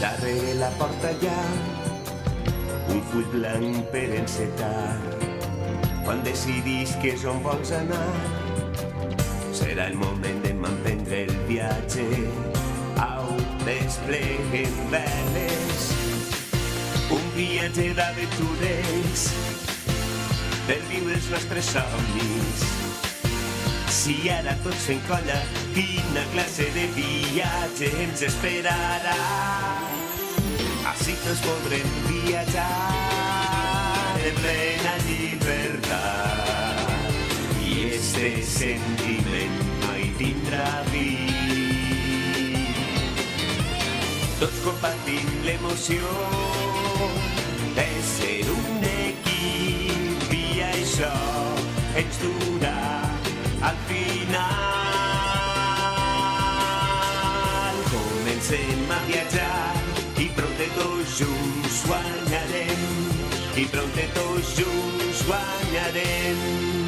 Darrere la porta hi ha un full blanc per encetar. Quan decidisques on vols anar, serà el moment d'emprendre el viatge. Au, despleguen veles, un viatge d'aventures per viure els nostres somnis. Si ara tots fem colla, quina classe de viatge ens esperarà? Així tots podrem viatjar en plena llibertat i este sentiment mai tindrà fi. Tots compartim l'emoció de ser un equip i això ens durà al final. Comencem a viatjar i pronte tots junts guanyarem. I pronte tots junts guanyarem.